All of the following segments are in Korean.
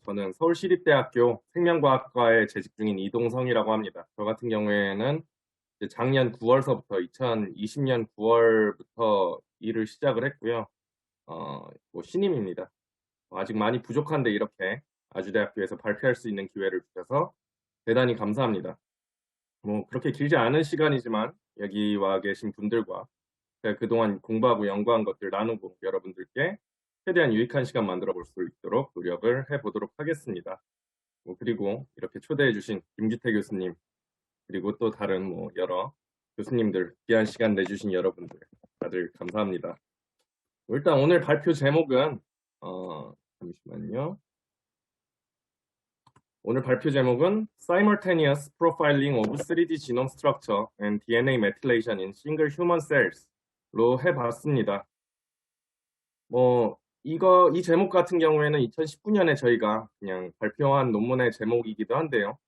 저는 서울시립대학교 생명과학과에 재직 중인 이동성이라고 합니다. 저 같은 경우에는 이제 작년 9월서부터 2020년 9월부터 일을 시작을 했고요. 뭐 신임입니다. 아직 많이 부족한데 이렇게 아주대학교에서 발표할 수 있는 기회를 주셔서 대단히 감사합니다. 뭐 그렇게 길지 않은 시간이지만 여기 와 계신 분들과 제가 그동안 공부하고 연구한 것들 나누고 여러분들께 최대한 유익한 시간 만들어 볼 수 있도록 노력을 해보도록 하겠습니다. 그리고 이렇게 초대해 주신 김기태 교수님, 그리고 또 다른 여러 교수님들, 귀한 시간 내주신 여러분들 다들 감사합니다. 일단 오늘 발표 제목은 잠시만요. 오늘 발표 제목은 Simultaneous Profiling of 3D Genome Structure and DNA Methylation in Single Human Cells로 해봤습니다. 이 제목 같은 경우에는 2019년에 저희가 그냥 발표한 논문의 제목이기도 한데요.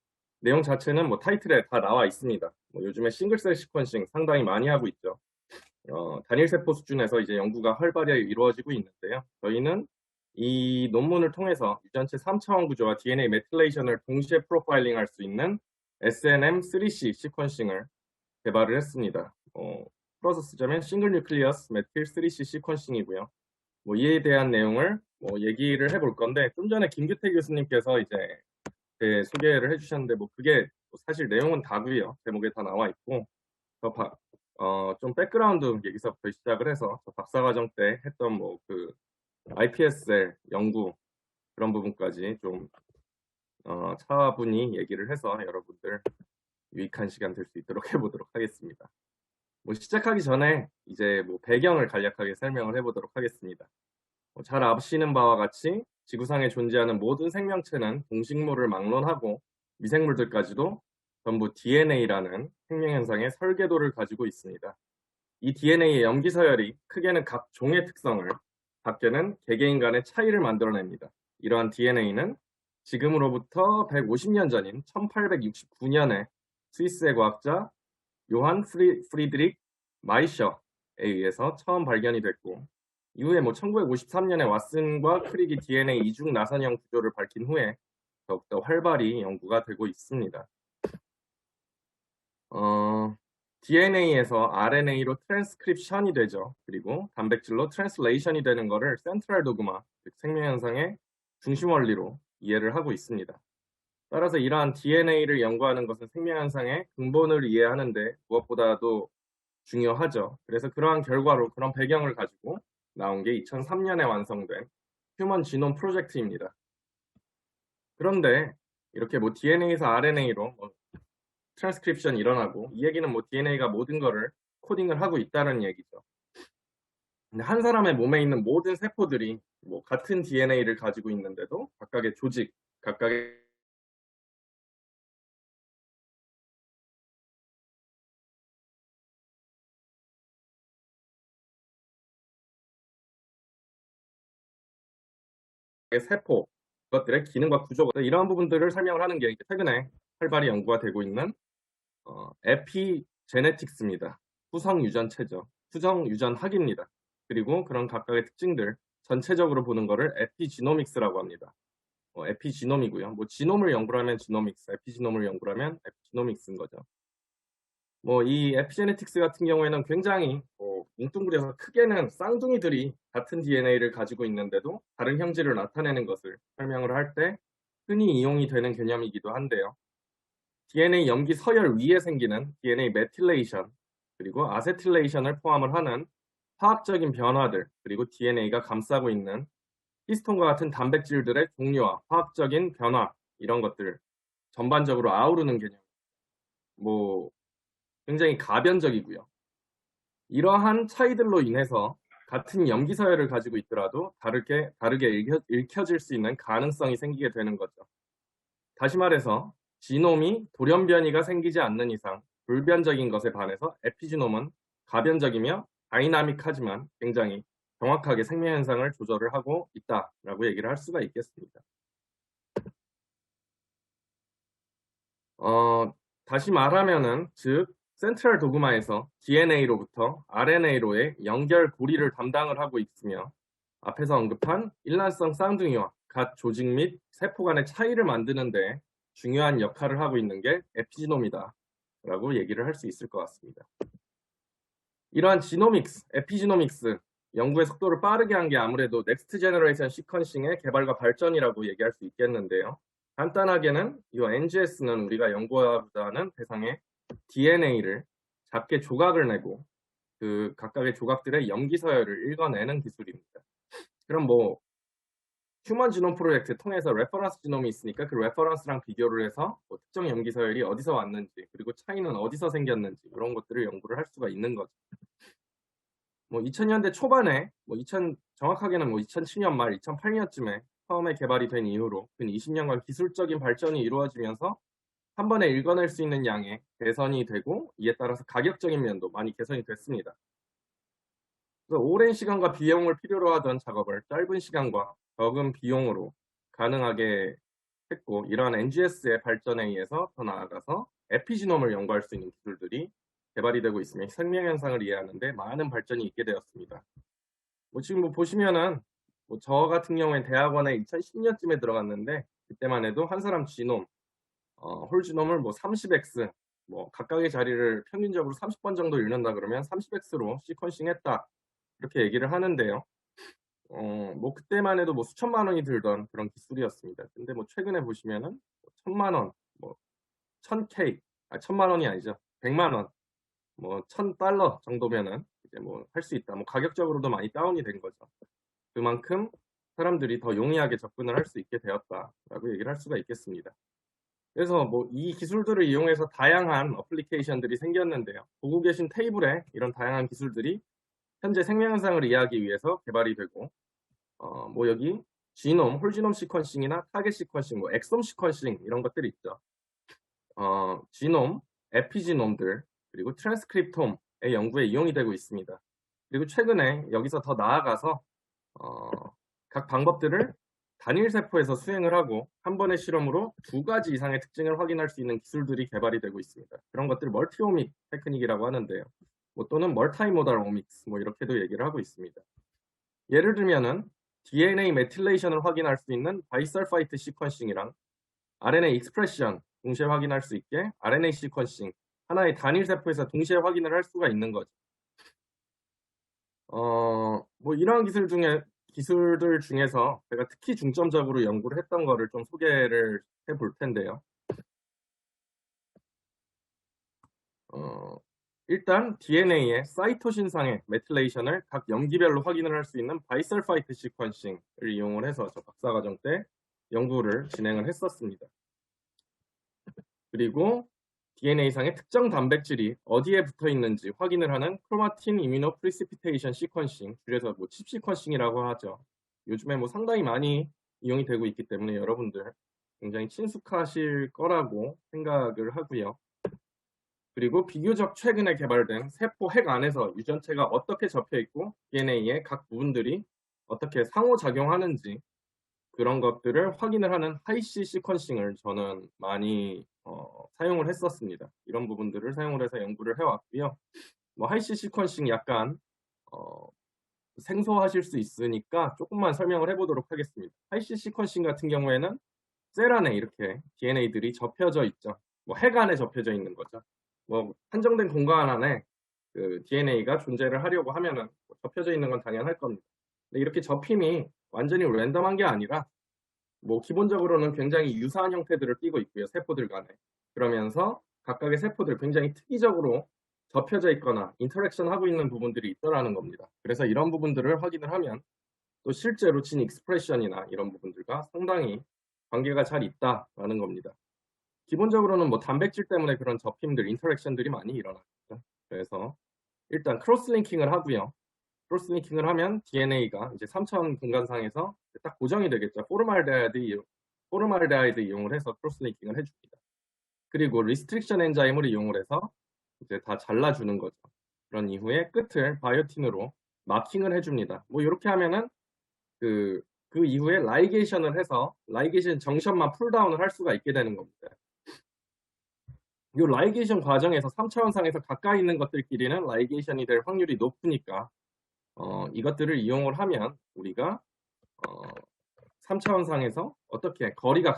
내용 자체는 타이틀에 다 나와 있습니다. 요즘에 싱글셀 시퀀싱 상당히 많이 하고 있죠. 단일 세포 수준에서 이제 연구가 활발히 이루어지고 있는데요. 저희는 이 논문을 통해서 유전체 3차원 구조와 DNA 메틸레이션을 동시에 프로파일링 할 수 있는 SNM3C 시퀀싱을 개발을 했습니다. 풀어서 쓰자면 싱글 뉴클리어스 메틸 3C 시퀀싱이고요. 이에 대한 내용을 얘기를 해볼 건데, 좀 전에 김규태 교수님께서 이제 소개를 해주셨는데 그게 사실 내용은 다고요. 제목에 다 나와 있고, 좀 백그라운드 얘기서부터 시작을 해서 저 박사과정 때 했던 그 iPSL 연구 그런 부분까지 좀 차분히 얘기를 해서 여러분들 유익한 시간 될 수 있도록 해보도록 하겠습니다. 시작하기 전에 이제 배경을 간략하게 설명을 해보도록 하겠습니다. 잘 아시는 바와 같이 지구상에 존재하는 모든 생명체는 동식물을 막론하고 미생물들까지도 전부 DNA라는 생명현상의 설계도를 가지고 있습니다. 이 DNA의 염기서열이 크게는 각 종의 특성을, 작게는 개개인 간의 차이를 만들어냅니다. 이러한 DNA는 지금으로부터 150년 전인 1869년에 스위스의 과학자 요한 프리드릭 마이셔에 의해서 처음 발견이 됐고, 이후에 1953년에 왓슨과 크릭이 DNA 이중 나선형 구조를 밝힌 후에 더욱더 활발히 연구가 되고 있습니다. DNA에서 RNA로 트랜스크립션이 되죠. 그리고 단백질로 트랜슬레이션이 되는 것을 센트럴 도그마, 즉 생명현상의 중심 원리로 이해를 하고 있습니다. 따라서 이러한 DNA를 연구하는 것은 생명현상의 근본을 이해하는데 무엇보다도 중요하죠. 그래서 그러한 결과로 그런 배경을 가지고 나온 게 2003년에 완성된 휴먼 지놈 프로젝트입니다. 그런데 이렇게 DNA에서 RNA로 트랜스크립션이 일어나고, 이 얘기는 DNA가 모든 거를 코딩을 하고 있다는 얘기죠. 근데 한 사람의 몸에 있는 모든 세포들이 같은 DNA를 가지고 있는데도 각각의 조직, 각각의 세포, 그것들의 기능과 구조가, 이러한 부분들을 설명을 하는 게 최근에 활발히 연구가 되고 있는 에피제네틱스입니다. 후성 유전체죠. 후성 유전학입니다. 그리고 그런 각각의 특징들 전체적으로 보는 거를 에피지노믹스라고 합니다. 에피지놈이고요. 지놈을 연구를 하면 지노믹스, 에피지놈을 연구를 하면 에피지노믹스인 거죠. 이 에피제네틱스 같은 경우에는 굉장히 뭉뚱그려서 크게는 쌍둥이들이 같은 DNA를 가지고 있는데도 다른 형질을 나타내는 것을 설명을 할 때 흔히 이용이 되는 개념이기도 한데요. DNA 염기 서열 위에 생기는 DNA 메틸레이션, 그리고 아세틸레이션을 포함을 하는 화학적인 변화들, 그리고 DNA가 감싸고 있는 히스톤과 같은 단백질들의 종류와 화학적인 변화, 이런 것들 전반적으로 아우르는 개념. 굉장히 가변적이고요. 이러한 차이들로 인해서 같은 염기 서열을 가지고 있더라도 다르게 읽혀질 수 있는 가능성이 생기게 되는 거죠. 다시 말해서 지놈이 돌연변이가 생기지 않는 이상 불변적인 것에 반해서 에피지놈은 가변적이며 다이나믹하지만 굉장히 정확하게 생명현상을 조절을 하고 있다라고 얘기를 할 수가 있겠습니다. 다시 말하면은, 즉 센트럴 도그마에서 DNA로부터 RNA로의 연결 고리를 담당을 하고 있으며, 앞에서 언급한 일란성 쌍둥이와 각 조직 및 세포 간의 차이를 만드는데 중요한 역할을 하고 있는 게 에피지놈이다 라고 얘기를 할 수 있을 것 같습니다. 이러한 지노믹스, 에피지노믹스 연구의 속도를 빠르게 한 게 아무래도 넥스트 제너레이션 시퀀싱의 개발과 발전이라고 얘기할 수 있겠는데요. 간단하게는 이 NGS는 우리가 연구하고자 하는 대상의 DNA를 작게 조각을 내고 그 각각의 조각들의 염기 서열을 읽어내는 기술입니다. 그럼 뭐 휴먼 지놈 프로젝트 통해서 레퍼런스 지놈이 있으니까 그 레퍼런스랑 비교를 해서 뭐 특정 염기 서열이 어디서 왔는지 그리고 차이는 어디서 생겼는지 이런 것들을 연구를 할 수가 있는 거죠. 뭐 2000년대 초반에 정확하게는 뭐 2007년 말 2008년쯤에 처음에 개발이 된 이후로 근 20년간 기술적인 발전이 이루어지면서 한 번에 읽어낼 수 있는 양의 개선이 되고 이에 따라서 가격적인 면도 많이 개선이 됐습니다. 그래서 오랜 시간과 비용을 필요로 하던 작업을 짧은 시간과 적은 비용으로 가능하게 했고 이러한 NGS의 발전에 의해서 더 나아가서 에피지놈을 연구할 수 있는 기술들이 개발이 되고 있으며 생명 현상을 이해하는데 많은 발전이 있게 되었습니다. 지금 보시면은 저 같은 경우에 대학원에 2010년쯤에 들어갔는데 그때만 해도 한 사람 지놈, 홀지놈을 30x 각각의 자리를 평균적으로 30번 정도 읽는다 그러면 30x로 시퀀싱 했다 이렇게 얘기를 하는데요. 그때만 해도 수천만 원이 들던 그런 기술이었습니다. 근데 최근에 보시면은 1000만 원, 1000K, 1000만 원이 아니죠. 100만 원, $1000 정도면은 이제 할 수 있다. 가격적으로도 많이 다운이 된 거죠. 그만큼 사람들이 더 용이하게 접근을 할 수 있게 되었다라고 얘기를 할 수가 있겠습니다. 그래서 이 기술들을 이용해서 다양한 어플리케이션들이 생겼는데요. 보고 계신 테이블에 이런 다양한 기술들이 현재 생명 현상을 이해하기 위해서 개발이 되고 여기 지놈, 홀지놈 시퀀싱이나 타겟 시퀀싱, 엑솜 시퀀싱 이런 것들이 있죠. 지놈, 에피지놈들 그리고 트랜스크립톰의 연구에 이용이 되고 있습니다. 그리고 최근에 여기서 더 나아가서 각 방법들을 단일 세포에서 수행을 하고 한 번의 실험으로 2가지 이상의 특징을 확인할 수 있는 기술들이 개발이 되고 있습니다. 그런 것들 멀티오믹 테크닉이라고 하는데요. 또는 멀타이모달 오믹스 이렇게도 얘기를 하고 있습니다. 예를 들면은 DNA 메틸레이션을 확인할 수 있는 바이설파이트 시퀀싱이랑 RNA 익스프레션 동시에 확인할 수 있게 RNA 시퀀싱 하나의 단일 세포에서 동시에 확인을 할 수가 있는 거죠. 이러한 기술들 중에서 제가 특히 중점적으로 연구를 했던 거를 좀 소개를 해볼 텐데요. 일단 DNA의 사이토신상의 메틸레이션을 각 염기별로 확인을 할 수 있는 바이설파이트 시퀀싱을 이용을 해서 저 박사과정 때 연구를 진행을 했었습니다. 그리고 DNA상의 특정 단백질이 어디에 붙어 있는지 확인을 하는 크로마틴 이뮤노 프리시피테이션 시퀀싱, 줄여서 칩 시퀀싱이라고 하죠. 요즘에 상당히 많이 이용이 되고 있기 때문에 여러분들 굉장히 친숙하실 거라고 생각을 하고요. 그리고 비교적 최근에 개발된 세포 핵 안에서 유전체가 어떻게 접혀 있고 DNA의 각 부분들이 어떻게 상호작용하는지 그런 것들을 확인을 하는 하이시 시퀀싱을 저는 많이 사용을 했었습니다. 이런 부분들을 사용을 해서 연구를 해왔고요. 하이시 시퀀싱 약간 생소하실 수 있으니까 조금만 설명을 해보도록 하겠습니다. 하이시 시퀀싱 같은 경우에는 셀 안에 이렇게 DNA들이 접혀져 있죠. 핵 안에 접혀져 있는 거죠. 한정된 공간 안에 그 DNA가 존재를 하려고 하면은 접혀져 있는 건 당연할 겁니다. 근데 이렇게 접힘이 완전히 랜덤한 게 아니라 기본적으로는 굉장히 유사한 형태들을 띠고 있고요. 세포들 간에. 그러면서 각각의 세포들 굉장히 특이적으로 접혀져 있거나 인터랙션 하고 있는 부분들이 있더라는 겁니다. 그래서 이런 부분들을 확인을 하면 또 실제로 진 익스프레션이나 이런 부분들과 상당히 관계가 잘 있다라는 겁니다. 기본적으로는 단백질 때문에 그런 접힘들, 인터랙션들이 많이 일어나죠. 그래서 일단 크로스링킹을 하고요. 크로스링킹을 하면 DNA가 이제 3차원 공간상에서 딱 고정이 되겠죠. 포르말데하이드 이용을 해서 크로스링킹을 해줍니다. 그리고 리스트릭션 엔자임을 이용을 해서 이제 다 잘라주는 거죠. 그런 이후에 끝을 바이오틴으로 마킹을 해줍니다. 이렇게 하면은 그 이후에 라이게이션을 해서 라이게이션 정션만 풀다운을 할 수가 있게 되는 겁니다. 이 라이게이션 과정에서 3차원상에서 가까이 있는 것들끼리는 라이게이션이 될 확률이 높으니까 이것들을 이용을 하면 우리가 3차원상에서 어떻게 거리가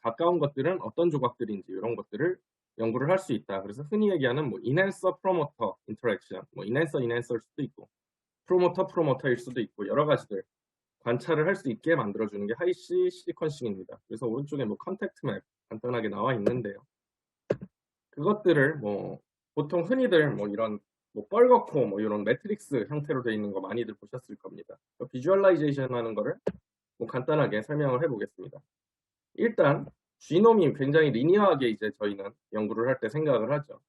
가까운 것들은 어떤 조각들인지 이런 것들을 연구를 할 수 있다. 그래서 흔히 얘기하는 뭐 인핸서 프로모터 인터랙션, 뭐 인핸서일 수도 있고 프로모터일 수도 있고 여러 가지들 관찰을 할 수 있게 만들어주는 게 하이시 시퀀싱입니다. 그래서 오른쪽에 뭐 컨택트 맵 간단하게 나와 있는데요. 그것들을 뭐 보통 흔히들 뭐 이런 뭐 뻘겋고 뭐 이런 매트릭스 형태로 되어 있는 거 많이들 보셨을 겁니다. 비주얼라이제이션 하는 거를 뭐 간단하게 설명을 해보겠습니다. 일단 지놈이 굉장히 리니어하게 이제 저희는 연구를 할 때 생각을 하죠.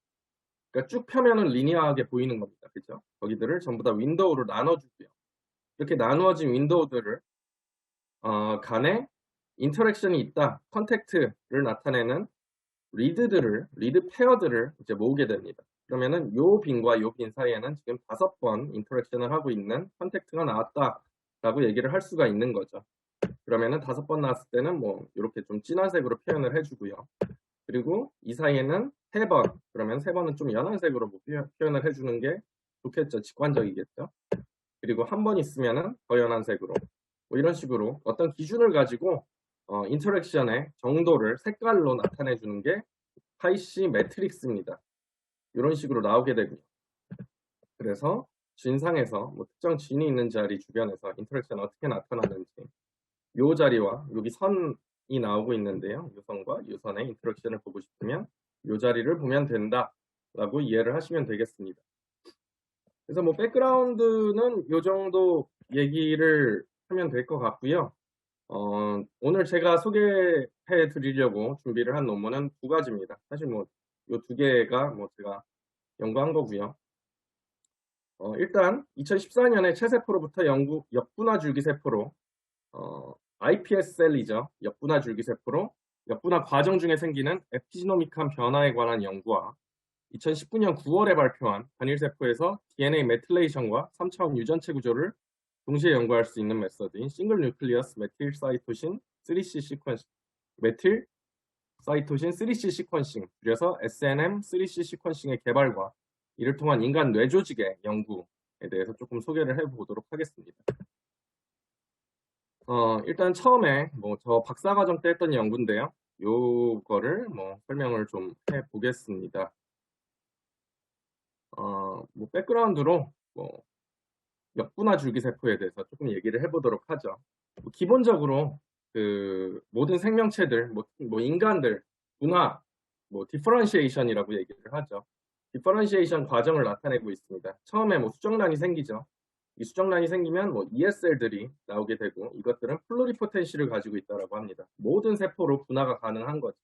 그러니까 쭉 펴면은 리니어하게 보이는 겁니다. 그죠? 거기들을 전부 다 윈도우로 나눠주고요. 이렇게 나누어진 윈도우들을 간에 인터랙션이 있다, 컨택트를 나타내는 리드 페어들을 이제 모으게 됩니다. 그러면은 요 빈과 요 빈 사이에는 지금 5번 인터랙션을 하고 있는 컨택트가 나왔다라고 얘기를 할 수가 있는 거죠. 그러면은 5번 나왔을 때는 뭐 이렇게 좀 진한 색으로 표현을 해주고요. 그리고 이 사이에는 3번, 그러면 3번은 좀 연한 색으로 뭐 표현을 해주는 게 좋겠죠. 직관적이겠죠. 그리고 한 번 있으면은 더 연한 색으로 뭐 이런 식으로 어떤 기준을 가지고 인터랙션의 정도를 색깔로 나타내 주는 게 하이시 매트릭스입니다. 이런 식으로 나오게 되고요. 그래서 진상에서 뭐 특정 진이 있는 자리 주변에서 인터랙션 어떻게 나타나는지 이 자리와 여기 선이 나오고 있는데요. 이 선과 이 선의 인터랙션을 보고 싶으면 이 자리를 보면 된다라고 이해를 하시면 되겠습니다. 그래서 뭐 백그라운드는 이 정도 얘기를 하면 될 것 같고요. 오늘 제가 소개해 드리려고 준비를 한 논문은 2가지입니다. 사실 뭐 이 2개가 뭐 제가 연구한 거고요. 일단 2014년에 체세포로부터 역분화 줄기세포로 iPS 셀이죠. 역분화 줄기세포로 역분화 과정 중에 생기는 에피지노믹한 변화에 관한 연구와 2019년 9월에 발표한 단일세포에서 DNA 메틸레이션과 3차원 유전체 구조를 동시에 연구할 수 있는 메서드인 싱글 뉴클리어스 메틸 사이토신 3C 시퀀싱, 메틸 사이토신 3C 시퀀싱, 그래서 SNM 3C 시퀀싱의 개발과 이를 통한 인간 뇌조직의 연구에 대해서 조금 소개를 해보도록 하겠습니다. 일단 처음에 뭐 저 박사과정 때 했던 연구인데요. 요거를 뭐 설명을 좀 해보겠습니다. 뭐 백그라운드로 뭐 역분화 줄기세포에 대해서 조금 얘기를 해보도록 하죠. 뭐 기본적으로 그 모든 생명체들, 뭐 인간들, 분화, 뭐 디퍼런시에이션이라고 얘기를 하죠. 디퍼런시에이션 과정을 나타내고 있습니다. 처음에 뭐 수정란이 생기죠. 이 수정란이 생기면 뭐 ESL들이 나오게 되고 이것들은 플루리포텐시를 가지고 있다고 합니다. 모든 세포로 분화가 가능한 거죠.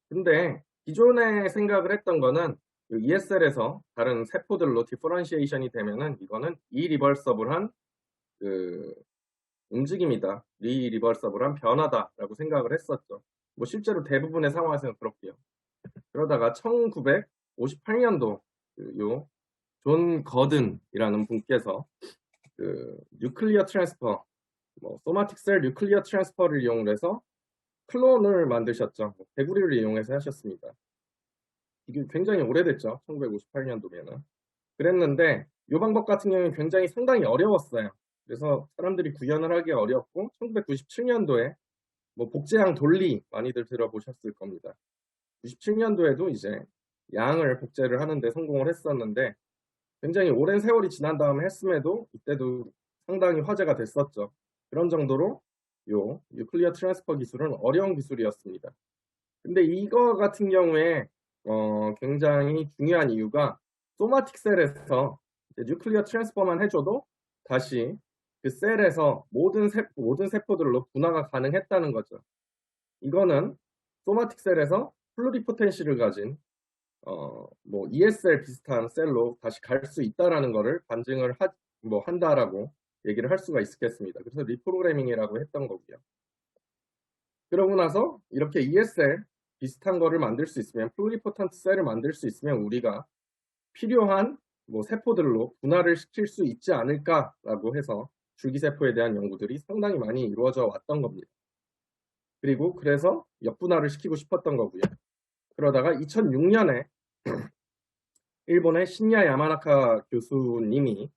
근데 기존에 생각을 했던 거는 ESL에서 다른 세포들로 디퍼런시에이션이 되면은 이거는 이리버서블한 그 움직임이다. 리버서블한 변화다라고 생각을 했었죠. 뭐 실제로 대부분의 상황에서는 그렇고요. 그러다가 1958년도 존 거든이라는 분께서 그 뉴클리어 트랜스퍼, 뭐 소마틱 셀 뉴클리어 트랜스퍼를 이용해서 클론을 만드셨죠. 개구리를 이용해서 하셨습니다. 이게 굉장히 오래됐죠. 1958년도면은. 그랬는데 이 방법 같은 경우는 굉장히 상당히 어려웠어요. 그래서 사람들이 구현을 하기 어렵고 1997년도에 뭐 복제양 돌리 많이들 들어보셨을 겁니다. 97년도에도 이제 양을 복제를 하는데 성공을 했었는데 굉장히 오랜 세월이 지난 다음에 했음에도 이때도 상당히 화제가 됐었죠. 그런 정도로 요 뉴클리어 트랜스퍼 기술은 어려운 기술이었습니다. 근데 이거 같은 경우에 굉장히 중요한 이유가 소마틱 셀에서 뉴클리어 트랜스퍼만 해줘도 다시 그 셀에서 모든 세포들로 분화가 가능했다는 거죠. 이거는 소마틱 셀에서 플루리포텐시를 가진 뭐 ESL 비슷한 셀로 다시 갈 수 있다라는 거를 반증을 한다라고 얘기를 할 수가 있겠습니다. 그래서 리프로그래밍이라고 했던 거고요. 그러고 나서 이렇게 ESL 비슷한 거를 만들 수 있으면 플루리포턴트 셀을 만들 수 있으면 우리가 필요한 뭐 세포들로 분화를 시킬 수 있지 않을까라고 해서 줄기세포에 대한 연구들이 상당히 많이 이루어져 왔던 겁니다. 그리고 그래서 역분화를 시키고 싶었던 거고요. 그러다가 2006년에 일본의 신야 야마나카 교수님이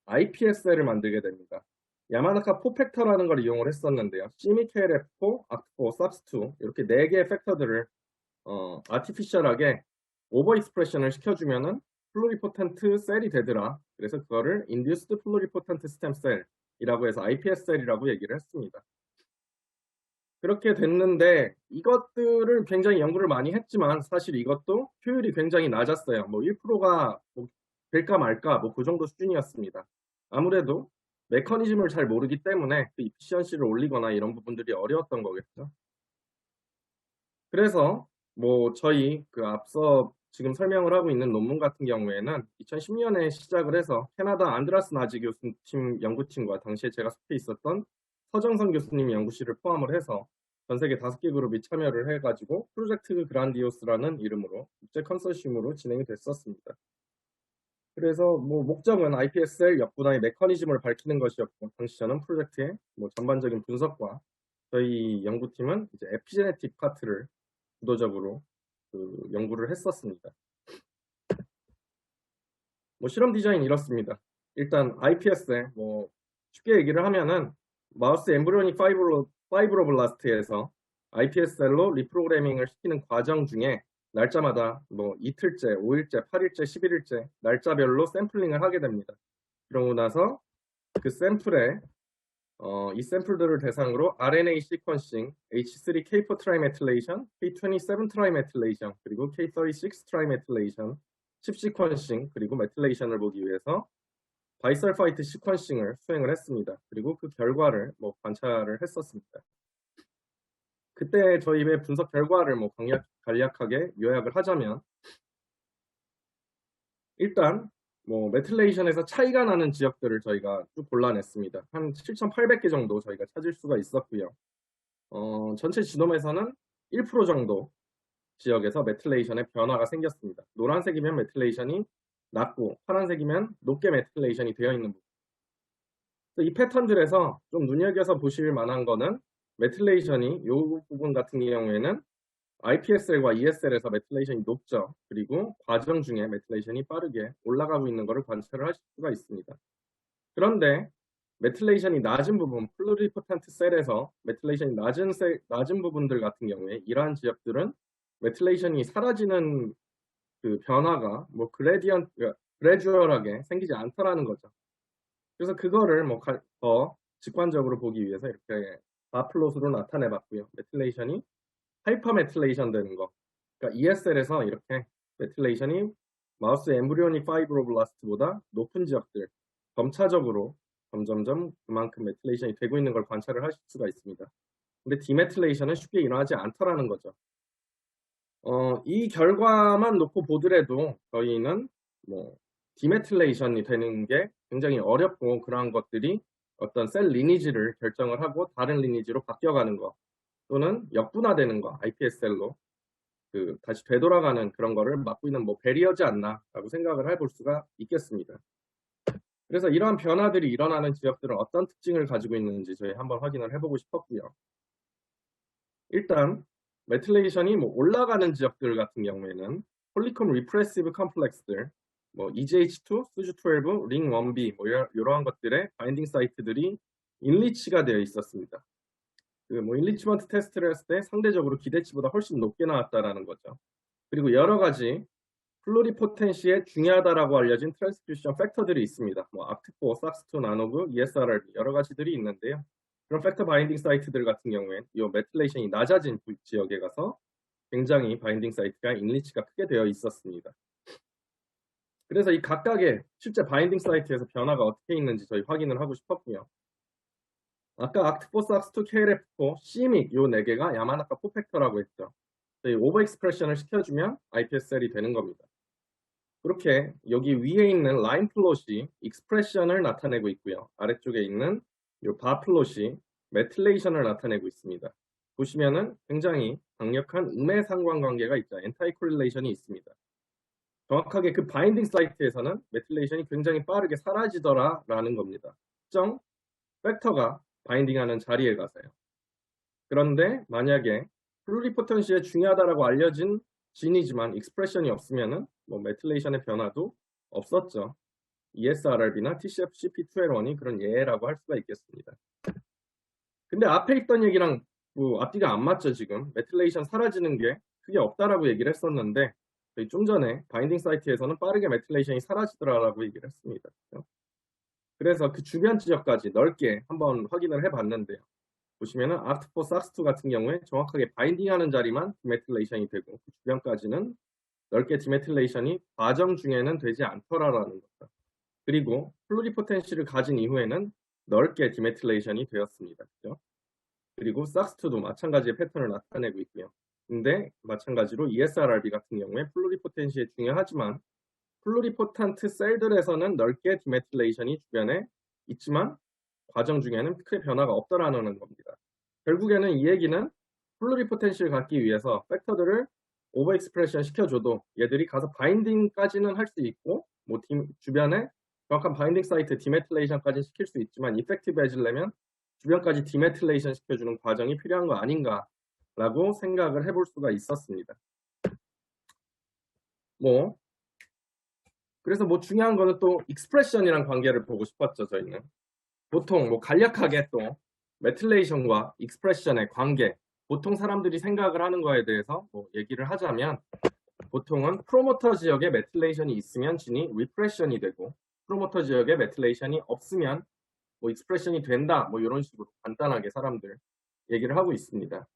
iPSL을 만들게 됩니다. 야마나카 4팩터라는 걸 이용을 했었는데요. CMYK, KLF4, ACT4, SAPS2 이렇게 4개의 팩터들을 아티피셜하게 오버 익스프레션을 시켜주면은 플루리포텐트 셀이 되더라. 그래서 그거를 Induced Pluripotent Stem Cell이라고 해서 iPS 셀이라고 얘기를 했습니다. 그렇게 됐는데 이것들을 굉장히 연구를 많이 했지만 사실 이것도 효율이 굉장히 낮았어요. 뭐 1%가 뭐 될까 말까 뭐 그 정도 수준이었습니다. 아무래도 메커니즘을 잘 모르기 때문에 그 이피시언시를 올리거나 이런 부분들이 어려웠던 거겠죠. 그래서 뭐 저희 그 앞서 지금 설명을 하고 있는 논문 같은 경우에는 2010년에 시작을 해서 캐나다 안드라스 나지 교수팀 연구팀과 당시에 제가 속해 있었던 서정선 교수님 연구실을 포함을 해서 전 세계 5개 그룹이 참여를 해가지고 프로젝트 그란디오스라는 이름으로 국제 컨소시엄으로 진행이 됐었습니다. 그래서 뭐 목적은 iPSL 역분화의 메커니즘을 밝히는 것이었고 당시 저는 프로젝트의 뭐 전반적인 분석과 저희 연구팀은 이제 에피제네틱 파트를 주도적으로 그 연구를 했었습니다. 뭐 실험 디자인 이렇습니다. 일단 iPS에 뭐 쉽게 얘기를 하면은 마우스 엠브리오닉 파이브로블라스트에서 iPS셀로 리프로그래밍을 시키는 과정 중에 날짜마다 뭐 이틀째, 5일째, 8일째, 11일째 날짜별로 샘플링을 하게 됩니다. 그러고 나서 그 샘플에 이 샘플들을 대상으로 RNA 시퀀싱, H3 K4 트라이메틸레이션, K27 트라이메틸레이션, 그리고 K36 트라이메틸레이션, 칩 시퀀싱, 그리고 메틸레이션을 보기 위해서 바이설파이트 시퀀싱을 수행을 했습니다. 그리고 그 결과를 뭐 관찰을 했었습니다. 그때 저희의 분석 결과를 뭐 간략하게 요약을 하자면 일단 뭐 메틸레이션에서 차이가 나는 지역들을 저희가 쭉 골라냈습니다. 한 7,800개 정도 저희가 찾을 수가 있었고요. 전체 지놈에서는 1% 정도 지역에서 메틸레이션의 변화가 생겼습니다. 노란색이면 메틸레이션이 낮고 파란색이면 높게 메틸레이션이 되어 있는 부분. 이 패턴들에서 좀 눈여겨서 보실 만한 거는 메틸레이션이 이 부분 같은 경우에는 iPSL과 ESL에서 메틸레이션이 높죠. 그리고 과정 중에 메틸레이션이 빠르게 올라가고 있는 것을 관찰을 하실 수가 있습니다. 그런데 메틸레이션이 낮은 부분, 플루리포텐트 셀에서 메틸레이션이 낮은 부분들 같은 경우에 이러한 지역들은 메틸레이션이 사라지는 그 변화가 뭐 그래듀얼하게 생기지 않더라는 거죠. 그래서 그거를 뭐 더 직관적으로 보기 위해서 이렇게 바플롯으로 나타내 봤고요. 메틸레이션이 하이퍼메틸레이션 되는 거. 그러니까 ESL에서 이렇게 메틸레이션이 마우스 엠브리오닉 파이브로블라스트보다 높은 지역들 점차적으로 점점점 그만큼 메틸레이션이 되고 있는 걸 관찰을 하실 수가 있습니다. 근데 디메틸레이션은 쉽게 일어나지 않더라는 거죠. 이 결과만 놓고 보더라도 저희는 뭐 디메틸레이션이 되는 게 굉장히 어렵고 그러한 것들이 어떤 셀 리니지를 결정을 하고 다른 리니지로 바뀌어가는 거 또는 역분화되는 거 iPS셀로 그 다시 되돌아가는 그런 거를 막고 있는 뭐 배리어지 않나라고 생각을 해볼 수가 있겠습니다. 그래서 이러한 변화들이 일어나는 지역들은 어떤 특징을 가지고 있는지 저희 한번 확인을 해보고 싶었고요. 일단 메틸레이션이 뭐 올라가는 지역들 같은 경우에는 폴리콤 리프레시브 컴플렉스들, 뭐 EGH2, 수주12, 링 1B 뭐 이러한 것들의 바인딩 사이트들이 인리치가 되어 있었습니다. 그 뭐 인리치먼트 테스트를 했을 때 상대적으로 기대치보다 훨씬 높게 나왔다라는 거죠. 그리고 여러 가지 플루리포텐시에 중요하다라고 알려진 트랜스크립션 팩터들이 있습니다. 뭐 아크트4, 삭스2, 나노그, ESRRB 여러 가지들이 있는데요. 그런 팩터 바인딩 사이트들 같은 경우엔 이 메틸레이션이 낮아진 지역에 가서 굉장히 바인딩 사이트가 인리치가 크게 되어 있었습니다. 그래서 이 각각의 실제 바인딩 사이트에서 변화가 어떻게 있는지 저희 확인을 하고 싶었고요. 아까 아크트4, 삭스2, KLF4, CMYK 이 4개가 야마나카 4팩터라고 했죠. 저희 오버 익스프레션을 시켜주면 iPS셀이 되는 겁니다. 그렇게 여기 위에 있는 라인 플롯이 익스프레션을 나타내고 있고요. 아래쪽에 있는 이 바 플롯이 메틸레이션을 나타내고 있습니다. 보시면은 굉장히 강력한 음의 상관관계가 있죠. 엔타이 코릴레이션이 있습니다. 정확하게 그 바인딩 사이트에서는 메틸레이션이 굉장히 빠르게 사라지더라라는 겁니다. 특정 팩터가 바인딩하는 자리에 가서요. 그런데 만약에 플루리포텐시에 중요하다라고 알려진 진이지만 익스프레션이 없으면은 뭐 메틸레이션의 변화도 없었죠. ESRRB나 TCF-CP2L1이 그런 예라고 할 수가 있겠습니다. 근데 앞에 있던 얘기랑 뭐 앞뒤가 안 맞죠, 지금. 메틸레이션 사라지는 게 크게 없다라고 얘기를 했었는데, 저희 좀 전에 바인딩 사이트에서는 빠르게 메틸레이션이 사라지더라라고 얘기를 했습니다. 그래서 그 주변 지역까지 넓게 한번 확인을 해봤는데요. 보시면은 ACT4 SOX2 같은 경우에 정확하게 바인딩하는 자리만 디메틸레이션이 되고, 그 주변까지는 넓게 디메틸레이션이 과정 중에는 되지 않더라라는 거죠. 그리고 플루리포텐시를 가진 이후에는 넓게 디메틸레이션이 되었습니다. 그죠? 그리고 SOX2도 마찬가지의 패턴을 나타내고 있고요. 근데 마찬가지로 ESRRB 같은 경우에 플루리포텐시에 중요하지만 플루리포탄트 셀들에서는 넓게 디메틸레이션이 주변에 있지만 과정 중에는 크게 변화가 없더라는 겁니다. 결국에는 이 얘기는 플루리포텐시를 갖기 위해서 팩터들을 오버익스프레션 시켜줘도 얘들이 가서 바인딩까지는 할 수 있고 뭐 주변에 정확한 바인딩 사이트 디메틸레이션까지 시킬 수 있지만 이펙티브해지려면 주변까지 디메틸레이션 시켜주는 과정이 필요한 거 아닌가라고 생각을 해볼 수가 있었습니다. 그래서 중요한 거는 또 익스프레션이랑 관계를 보고 싶었죠, 저희는. 보통 간략하게 또 메틸레이션과 익스프레션의 관계, 보통 사람들이 생각을 하는 거에 대해서 얘기를 하자면 보통은 프로모터 지역에 메틸레이션이 있으면 진이 리프레션이 되고 프로모터 지역에 메틸레이션이 없으면 익스프레션이 된다 이런 식으로 간단하게 사람들 얘기를 하고 있습니다.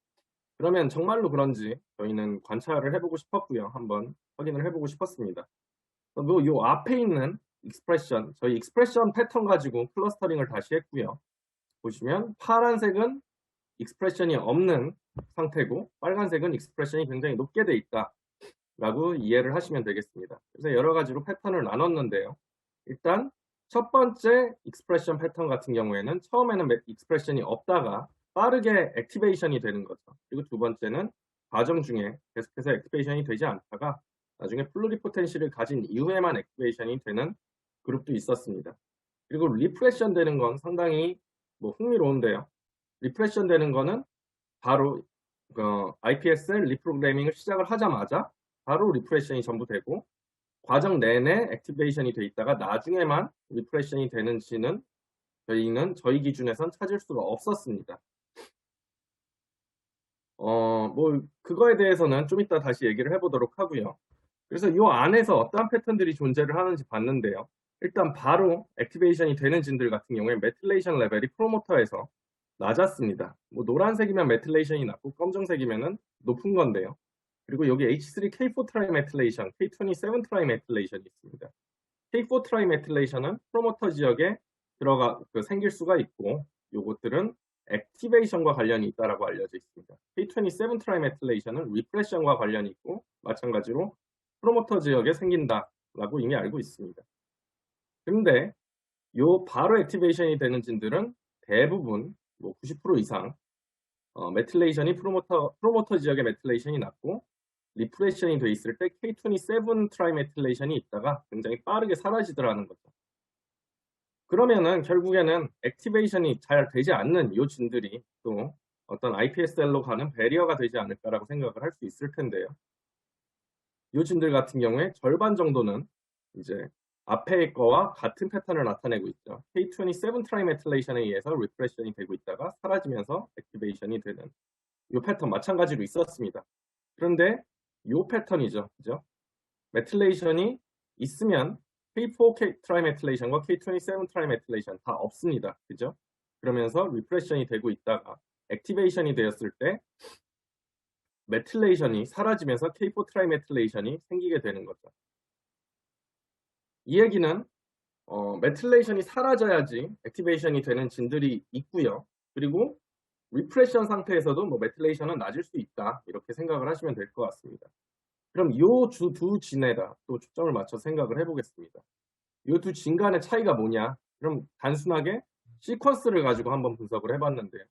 그러면 정말로 그런지 저희는 관찰을 해보고 싶었고요. 한번 확인을 해보고 싶었습니다. 요 앞에 있는 익스프레션, 저희 익스프레션 패턴 가지고 클러스터링을 다시 했고요. 보시면 파란색은 익스프레션이 없는 상태고 빨간색은 익스프레션이 굉장히 높게 돼 있다 라고 이해를 하시면 되겠습니다. 그래서 여러 가지로 패턴을 나눴는데요. 일단 첫 번째 익스프레션 패턴 같은 경우에는 처음에는 익스프레션이 없다가 빠르게 액티베이션이 되는 거죠. 그리고 두 번째는 과정 중에 계속해서 액티베이션이 되지 않다가 나중에 플루리포텐시를 가진 이후에만 액티베이션이 되는 그룹도 있었습니다. 그리고 리프레션 되는 건 상당히 흥미로운데요. 리프레션 되는 거는 바로 IPSL 리프로그래밍을 시작을 하자마자 바로 리프레션이 전부 되고 과정 내내 액티베이션이 돼 있다가 나중에만 리프레션이 되는지는 저희는 저희 기준에선 찾을 수가 없었습니다. 그거에 대해서는 좀 이따 다시 얘기를 해보도록 하고요. 그래서 이 안에서 어떠한 패턴들이 존재를 하는지 봤는데요. 일단 바로 액티베이션이 되는 진들 같은 경우에 메틸레이션 레벨이 프로모터에서 낮았습니다. 노란색이면 메틸레이션이 낮고 검정색이면 높은 건데요. 그리고 여기 H3K4 트라이메틸레이션, K27 트라이메틸레이션이 있습니다. K4 트라이메틸레이션은 프로모터 지역에 생길 수가 있고 요것들은 액티베이션과 관련이 있다고 알려져 있습니다. K27 트라이메틸레이션은 리프레션과 관련이 있고 마찬가지로 프로모터 지역에 생긴다라고 이미 알고 있습니다. 근데 요 바로 액티베이션이 되는 진들은 대부분 90% 이상 메틸레이션이 프로모터 지역의 메틸레이션이 낮고 리프레션이 돼 있을 때 K27 트라이메틸레이션이 있다가 굉장히 빠르게 사라지더라는 거죠. 그러면은 결국에는 액티베이션이 잘 되지 않는 이 진들이 또 어떤 IPSL로 가는 배리어가 되지 않을까라고 생각을 할 수 있을 텐데요. 이 진들 같은 경우에 절반 정도는 이제 앞에 거와 같은 패턴을 나타내고 있죠. K27 트라이메틸레이션에 의해서 리프레션이 되고 있다가 사라지면서 액티베이션이 되는 이 패턴 마찬가지로 있었습니다. 그런데 이 패턴이죠. 그죠? 메틸레이션이 있으면 K4 트라이메틸레이션과 K27 트라이메틸레이션 다 없습니다. 그죠? 그러면서 리프레션이 되고 있다가 액티베이션이 되었을 때 메틸레이션이 사라지면서 K4 트라이메틸레이션이 생기게 되는 거죠. 이 얘기는 메틸레이션이 사라져야지 액티베이션이 되는 진들이 있고요. 그리고 리프레션 상태에서도 메틸레이션은 낮을 수 있다. 이렇게 생각을 하시면 될 것 같습니다. 그럼 이 두 진에다 또 초점을 맞춰서 생각을 해보겠습니다. 이 두 진 간의 차이가 뭐냐? 그럼 단순하게 시퀀스를 가지고 한번 분석을 해봤는데요.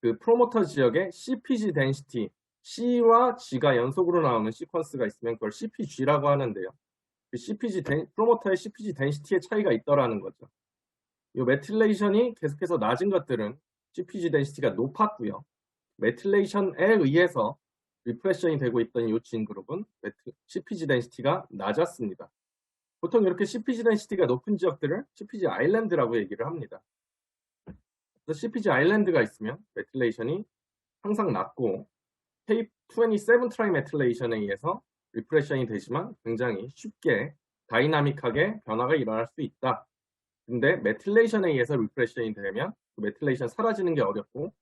그 프로모터 지역에 CPG 덴시티, C와 G가 연속으로 나오는 시퀀스가 있으면 그걸 CPG라고 하는데요. 그 프로모터의 CPG 덴시티의 차이가 있더라는 거죠. 이 메틸레이션이 계속해서 낮은 것들은 CPG 덴시티가 높았고요. 메틸레이션에 의해서 리프레션이 되고 있던 이 진 그룹은 CPG 덴시티가 낮았습니다. 보통 이렇게 CPG 덴시티가 높은 지역들을 CPG 아일랜드라고 얘기를 합니다. 그래서 CPG 아일랜드가 있으면 메틸레이션이 항상 낮고 K27 트라이메틸레이션에 의해서 리프레션이 되지만 굉장히 쉽게 다이나믹하게 변화가 일어날 수 있다. 근데 메틸레이션에 의해서 리프레션이 되면 그 메틸레이션 사라지는 게 어렵고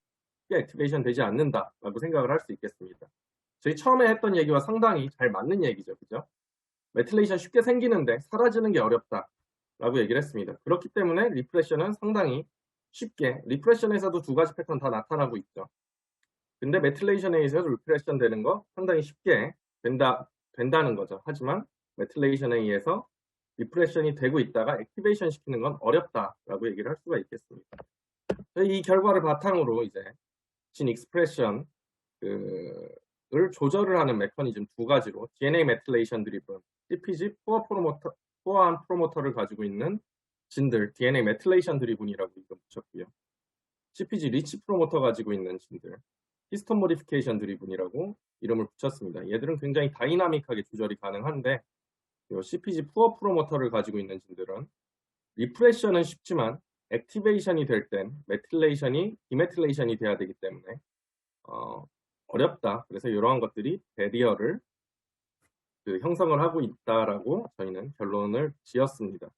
쉽게 액티베이션 되지 않는다라고 생각을 할 수 있겠습니다. 저희 처음에 했던 얘기와 상당히 잘 맞는 얘기죠. 그죠? 메틸레이션 쉽게 생기는데 사라지는 게 어렵다라고 얘기를 했습니다. 그렇기 때문에 리프레션은 상당히 쉽게, 리프레션에서도 두 가지 패턴 다 나타나고 있죠. 근데 메틸레이션에 의해서 리프레션 되는 거 상당히 쉽게 된다는 거죠. 하지만 메틸레이션에 의해서 리프레션이 되고 있다가 액티베이션 시키는 건 어렵다라고 얘기를 할 수가 있겠습니다. 이 결과를 바탕으로 이제 진 익스프레션 을 조절을 하는 메커니즘 두 가지로 DNA 메틸레이션 드리븐, CPG 포어한 프로모터를 가지고 있는 진들, DNA 메틸레이션 드리븐이라고 이름 붙였고요. CPG 리치 프로모터 가지고 있는 진들, 히스톤 모디피케이션 드리븐이라고 이름을 붙였습니다. 얘들은 굉장히 다이나믹하게 조절이 가능한데 CPG 푸어 프로모터를 가지고 있는 진들은 리프레션은 쉽지만 액티베이션이 될 땐 메틸레이션이 디메틸레이션이 돼야 되기 때문에 어렵다. 그래서 이러한 것들이 배리어를 형성을 하고 있다라고 저희는 결론을 지었습니다.